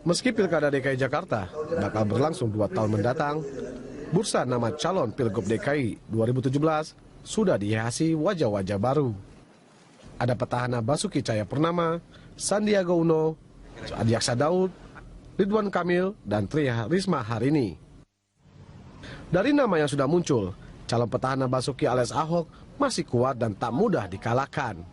Meski Pilkada DKI Jakarta bakal berlangsung 2 tahun mendatang, bursa nama calon Pilgub DKI 2017 sudah dihiasi wajah-wajah baru. Ada petahana Basuki Cahayapurnama, Sandiaga Uno, Adiaksa Daud, Ridwan Kamil, dan Tri Risma hari ini. Dari nama yang sudah muncul, calon petahana Basuki alias Ahok masih kuat dan tak mudah dikalahkan.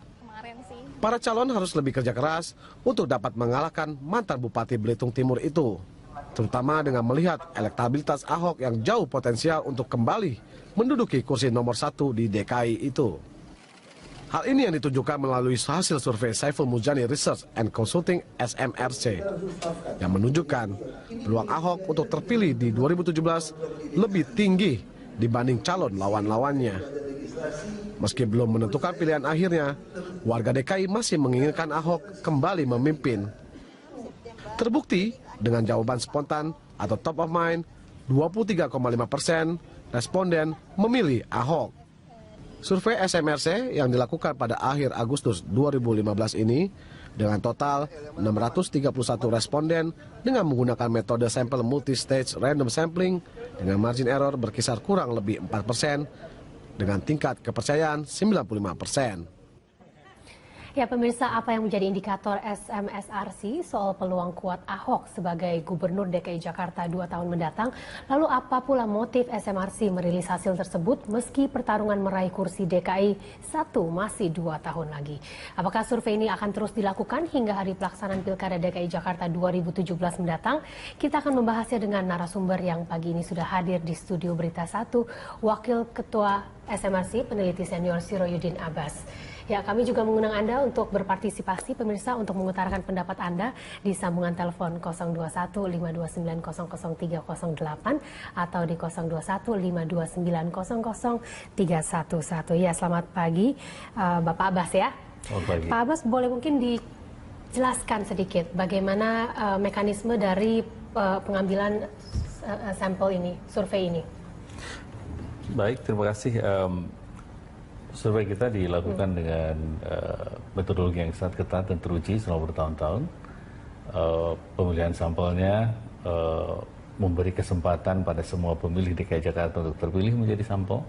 Para calon harus lebih kerja keras untuk dapat mengalahkan mantan Bupati Belitung Timur itu, terutama dengan melihat elektabilitas Ahok yang jauh potensial untuk kembali menduduki kursi nomor 1 di DKI itu. Hal ini yang ditunjukkan melalui hasil survei Saiful Mujani Research and Consulting SMRC yang menunjukkan peluang Ahok untuk terpilih di 2017 lebih tinggi dibanding calon lawan-lawannya. Meski belum menentukan pilihan akhirnya, warga DKI masih menginginkan Ahok kembali memimpin. Terbukti dengan jawaban spontan atau top of mind, 23,5% responden memilih Ahok. Survei SMRC yang dilakukan pada akhir Agustus 2015 ini dengan total 631 responden dengan menggunakan metode sampel multi-stage random sampling dengan margin error berkisar kurang lebih 4%, dengan tingkat kepercayaan 95%. Ya pemirsa, apa yang menjadi indikator SMSRC soal peluang kuat Ahok sebagai Gubernur DKI Jakarta 2 tahun mendatang? Lalu apa pula motif SMRC merilis hasil tersebut meski pertarungan meraih kursi DKI 1 masih 2 tahun lagi? Apakah survei ini akan terus dilakukan hingga hari pelaksanaan Pilkada DKI Jakarta 2017 mendatang? Kita akan membahasnya dengan narasumber yang pagi ini sudah hadir di studio Berita 1, Wakil Ketua SMRC, peneliti senior Siroyudin Abbas. Ya, kami juga mengundang Anda untuk berpartisipasi pemirsa untuk mengutarakan pendapat Anda di sambungan telepon 021-529-000308 atau di 021-529-00311. Ya, selamat pagi Bapak Abbas ya. Selamat pagi. Pak Abbas, boleh mungkin dijelaskan sedikit bagaimana mekanisme dari pengambilan sampel ini, survei ini? Baik, terima kasih. Survei kita dilakukan dengan metodologi yang sangat ketat dan teruji selama bertahun-tahun. Pemilihan sampelnya memberi kesempatan pada semua pemilih DKI Jakarta untuk terpilih menjadi sampel.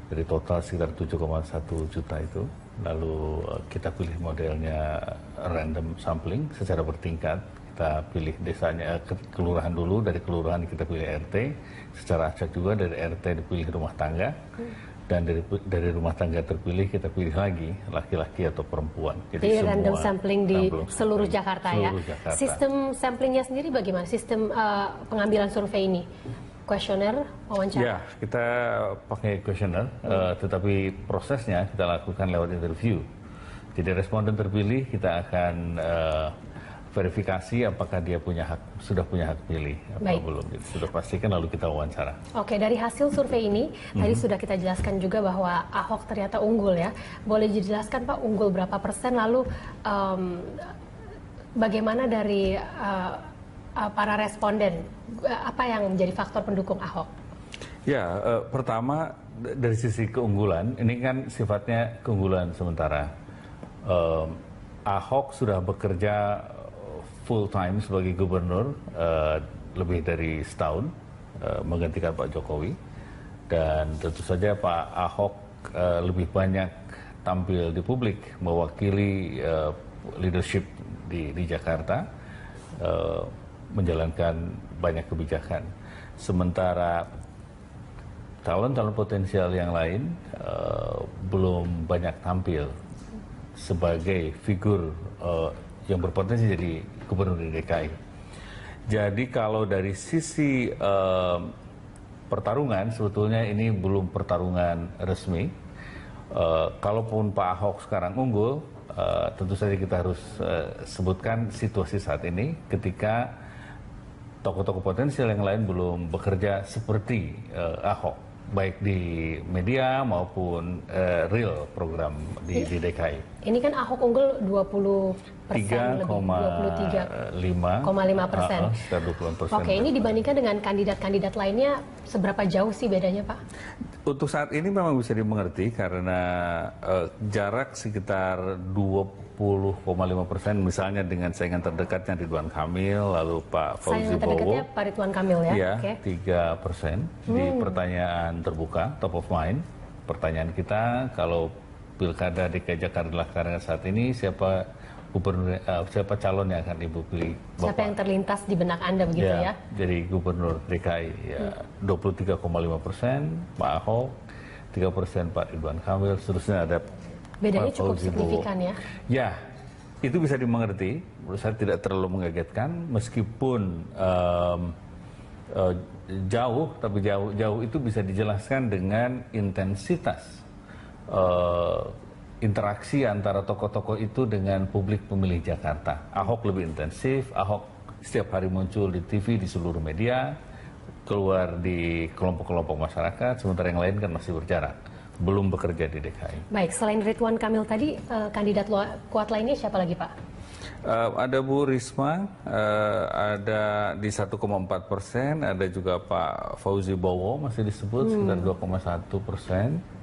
Dari total sekitar 7,1 juta itu. Lalu kita pilih modelnya random sampling secara bertingkat. Kita pilih desanya, kelurahan dulu, dari kelurahan kita pilih RT. Secara acak juga dari RT dipilih rumah tangga. Dan dari rumah tangga terpilih kita pilih lagi laki-laki atau perempuan. Jadi random sampling di seluruh Jakarta ya. Jakarta. Sistem samplingnya sendiri bagaimana? Sistem pengambilan survei ini? Kuesioner, wawancara? Ya, kita pakai kuesioner, tetapi prosesnya kita lakukan lewat interview. Jadi responden terpilih kita akan verifikasi apakah dia sudah punya hak pilih atau belum. Sudah pastikan lalu kita wawancara. Oke, dari hasil survei ini tadi sudah kita jelaskan juga bahwa Ahok ternyata unggul ya. Boleh dijelaskan Pak, unggul berapa persen, lalu bagaimana dari para responden, apa yang menjadi faktor pendukung Ahok? Ya, pertama dari sisi keunggulan, ini kan sifatnya keunggulan sementara. Ahok sudah bekerja full time sebagai gubernur lebih dari setahun menggantikan Pak Jokowi, dan tentu saja Pak Ahok lebih banyak tampil di publik mewakili leadership di Jakarta, menjalankan banyak kebijakan. Sementara calon-calon potensial yang lain belum banyak tampil sebagai figur yang berpotensi jadi gubernur di DKI. Jadi kalau dari sisi pertarungan, sebetulnya ini belum pertarungan resmi. Kalaupun Pak Ahok sekarang unggul, tentu saja kita harus sebutkan situasi saat ini ketika tokoh-tokoh potensial yang lain belum bekerja seperti Ahok, baik di media maupun real program di DKI. Ini kan Ahok unggul 20%, lebih 23,5%. Sekitar 20%. Oke, ini dibandingkan dengan kandidat-kandidat lainnya, seberapa jauh sih bedanya Pak? Untuk saat ini memang bisa dimengerti karena jarak sekitar 20,5% misalnya dengan saingan terdekatnya Ridwan Kamil, lalu Pak Fauzi Saingan Bowo. terdekatnya Pak Ridwan Kamil ya? Iya, Oke. 3% di pertanyaan terbuka, top of mind. Pertanyaan kita, kalau Pilkada DKI Jakarta dilaksanakan saat ini, siapa calon yang akan Ibu pilih? Siapa yang terlintas di benak Anda begitu ya? Jadi Gubernur DKI ya 23,5%, Pak Ahok, 3% Pak Ridwan Kamil, seterusnya ada Bedanya Pak cukup Fauzi Bowo. signifikan ya? Ya, itu bisa dimengerti. Menurut saya tidak terlalu mengagetkan, meskipun jauh, tapi jauh itu bisa dijelaskan dengan intensitas interaksi antara tokoh-tokoh itu dengan publik pemilih Jakarta. Ahok lebih intensif, Ahok setiap hari muncul di TV, di seluruh media, keluar di kelompok-kelompok masyarakat, sementara yang lain kan masih berjarak, belum bekerja di DKI. Baik, selain Ridwan Kamil tadi, kandidat kuat lainnya siapa lagi Pak? Ada Bu Risma, ada di 1,4%, ada juga Pak Fauzi Bowo masih disebut sekitar 2,1%.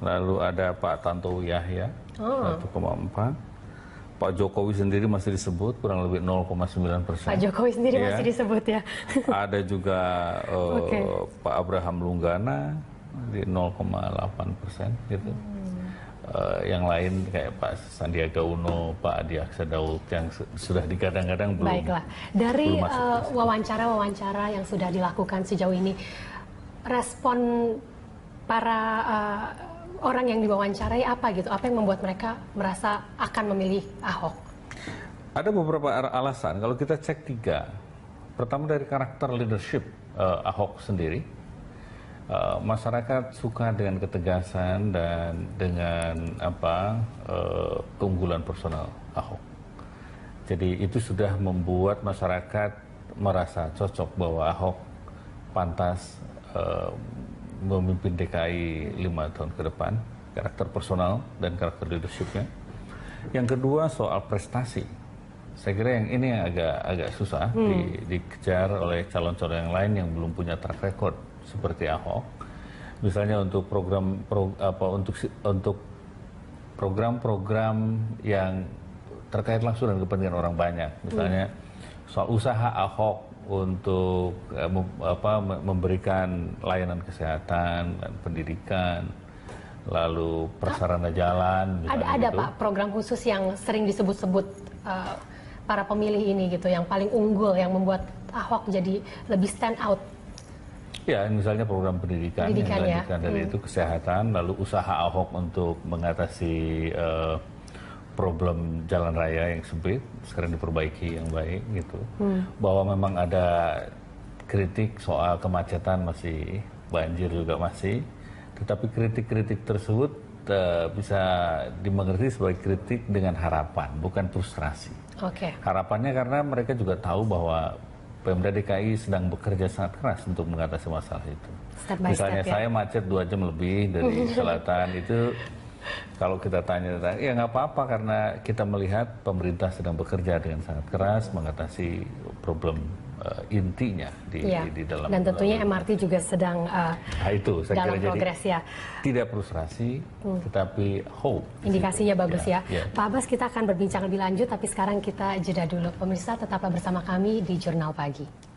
Lalu ada Pak Tantowi Yahya, 1,4%. Pak Jokowi sendiri masih disebut kurang lebih 0,9%. Pak Jokowi sendiri Ya. masih disebut ya? Ada juga Pak Abraham Lunggana di 0,8% gitu. Yang lain kayak Pak Sandiaga Uno, Pak Adi Aksa Daud yang sudah digadang-gadang belum. Baiklah, dari belum masuk. wawancara-wawancara yang sudah dilakukan sejauh ini, respon para orang yang diwawancarai apa gitu? Apa yang membuat mereka merasa akan memilih Ahok? Ada beberapa alasan. Kalau kita cek 3, pertama dari karakter leadership Ahok sendiri. Masyarakat suka dengan ketegasan dan dengan keunggulan personal Ahok. Jadi itu sudah membuat masyarakat merasa cocok bahwa Ahok pantas memimpin DKI 5 tahun ke depan, karakter personal dan karakter leadershipnya. Yang kedua soal prestasi. Saya kira yang ini yang agak susah dikejar oleh calon-calon yang lain yang belum punya track record seperti Ahok. Misalnya untuk untuk program-program yang terkait langsung dengan kepentingan orang banyak. Misalnya soal usaha Ahok untuk memberikan layanan kesehatan dan pendidikan, lalu prasarana jalan. Ada Pak program khusus yang sering disebut-sebut para pemilih ini gitu, yang paling unggul, yang membuat Ahok jadi lebih stand out? Ya, misalnya program pendidikan yang dilanjutkan dari itu, kesehatan, lalu usaha Ahok untuk mengatasi problem jalan raya yang sempit sekarang diperbaiki yang baik gitu. Bahwa memang ada kritik soal kemacetan, masih banjir juga masih, tetapi kritik-kritik tersebut bisa dimengerti sebagai kritik dengan harapan, bukan frustrasi. Harapannya karena mereka juga tahu bahwa Pemda DKI sedang bekerja sangat keras untuk mengatasi masalah itu. Misalnya saya macet 2 jam lebih dari selatan itu. Kalau kita tanya, ya nggak apa-apa karena kita melihat pemerintah sedang bekerja dengan sangat keras mengatasi problem intinya di dalam. Dan tentunya MRT juga sedang itu, saya dalam kira progres ya. Tidak frustrasi, tetapi hope. Indikasinya bagus ya. Ya. Pak Abbas, kita akan berbincang lebih lanjut, tapi sekarang kita jeda dulu. Pemirsa, tetaplah bersama kami di Jurnal Pagi.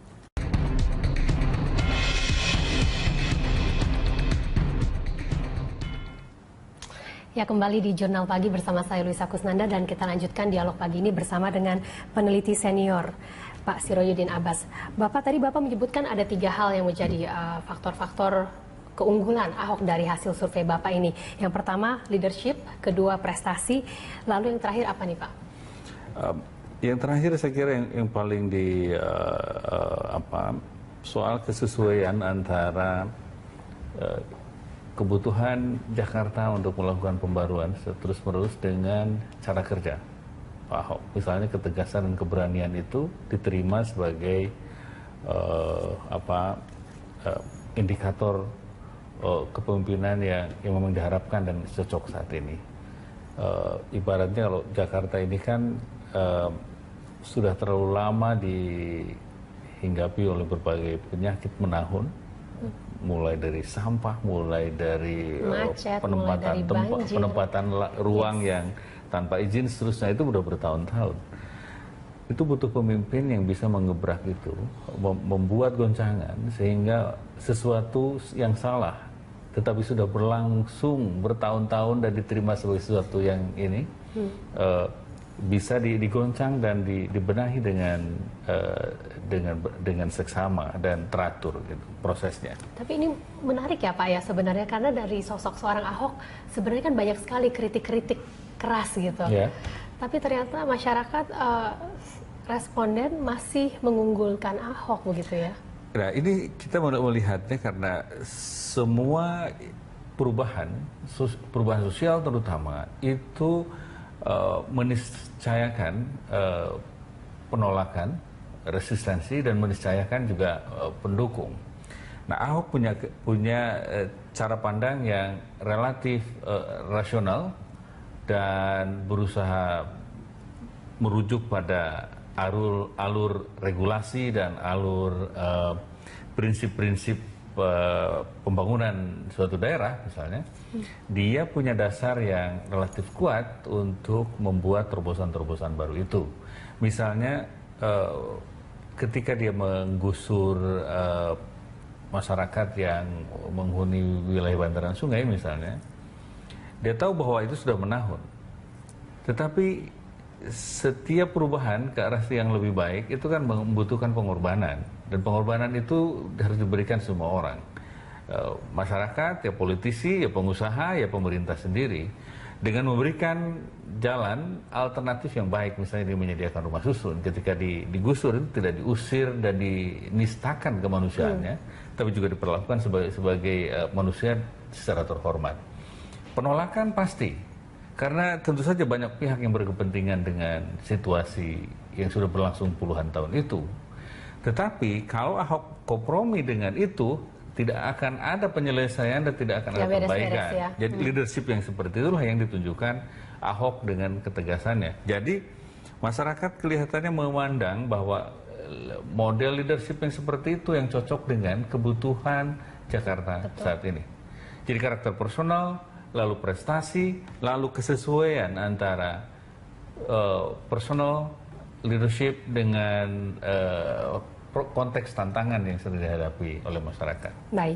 Ya, kembali di Jurnal Pagi bersama saya Luisa Kusnanda, dan kita lanjutkan dialog pagi ini bersama dengan peneliti senior Pak Siroyudin Abbas. Bapak menyebutkan ada 3 hal yang menjadi faktor-faktor keunggulan Ahok dari hasil survei Bapak ini. Yang pertama leadership, kedua prestasi, lalu yang terakhir apa nih Pak? Yang terakhir saya kira yang paling soal kesesuaian antara kebutuhan Jakarta untuk melakukan pembaruan terus-menerus dengan cara kerja Pak Ahok. Misalnya ketegasan dan keberanian itu diterima sebagai indikator kepemimpinan yang memang diharapkan dan cocok saat ini. Ibaratnya kalau Jakarta ini kan sudah terlalu lama dihinggapi oleh berbagai penyakit menahun, mulai dari sampah, mulai dari macet, mulai dari banjir, penempatan ruang yang tanpa izin seterusnya, itu udah bertahun-tahun. Itu butuh pemimpin yang bisa mengebrak itu, membuat goncangan sehingga sesuatu yang salah tetapi sudah berlangsung bertahun-tahun dan diterima sebagai sesuatu yang ini bisa digoncang dan dibenahi dengan seksama dan teratur gitu prosesnya. Tapi ini menarik ya Pak ya sebenarnya, karena dari sosok seorang Ahok sebenarnya kan banyak sekali kritik-kritik keras gitu. Yeah. Tapi ternyata masyarakat responden masih mengunggulkan Ahok begitu ya. Nah, ini kita melihatnya karena semua perubahan sosial terutama itu meniscayakan penolakan, resistensi, dan meniscayakan juga pendukung. Nah, Ahok punya cara pandang yang relatif rasional dan berusaha merujuk pada alur regulasi dan alur prinsip-prinsip pembangunan suatu daerah misalnya. Dia punya dasar yang relatif kuat untuk membuat terobosan-terobosan baru itu. Misalnya ketika dia menggusur masyarakat yang menghuni wilayah bantaran sungai misalnya, dia tahu bahwa itu sudah menahun. Tetapi setiap perubahan ke arah yang lebih baik itu kan membutuhkan pengorbanan, dan pengorbanan itu harus diberikan semua orang, masyarakat, ya politisi, ya pengusaha, ya pemerintah sendiri, dengan memberikan jalan alternatif yang baik. Misalnya dia menyediakan rumah susun, ketika digusur itu tidak diusir dan dinistakan kemanusiaannya, tapi juga diperlakukan sebagai manusia secara terhormat. Penolakan pasti, karena tentu saja banyak pihak yang berkepentingan dengan situasi yang sudah berlangsung puluhan tahun itu. Tetapi kalau Ahok kompromi dengan itu, tidak akan ada penyelesaian dan tidak akan ada perbaikan. Ya. Jadi leadership yang seperti itulah yang ditunjukkan Ahok dengan ketegasannya. Jadi masyarakat kelihatannya memandang bahwa model leadership yang seperti itu yang cocok dengan kebutuhan Jakarta saat ini. Jadi karakter personal, lalu prestasi, lalu kesesuaian antara personal leadership dengan konteks tantangan yang sedang dihadapi oleh masyarakat. Baik.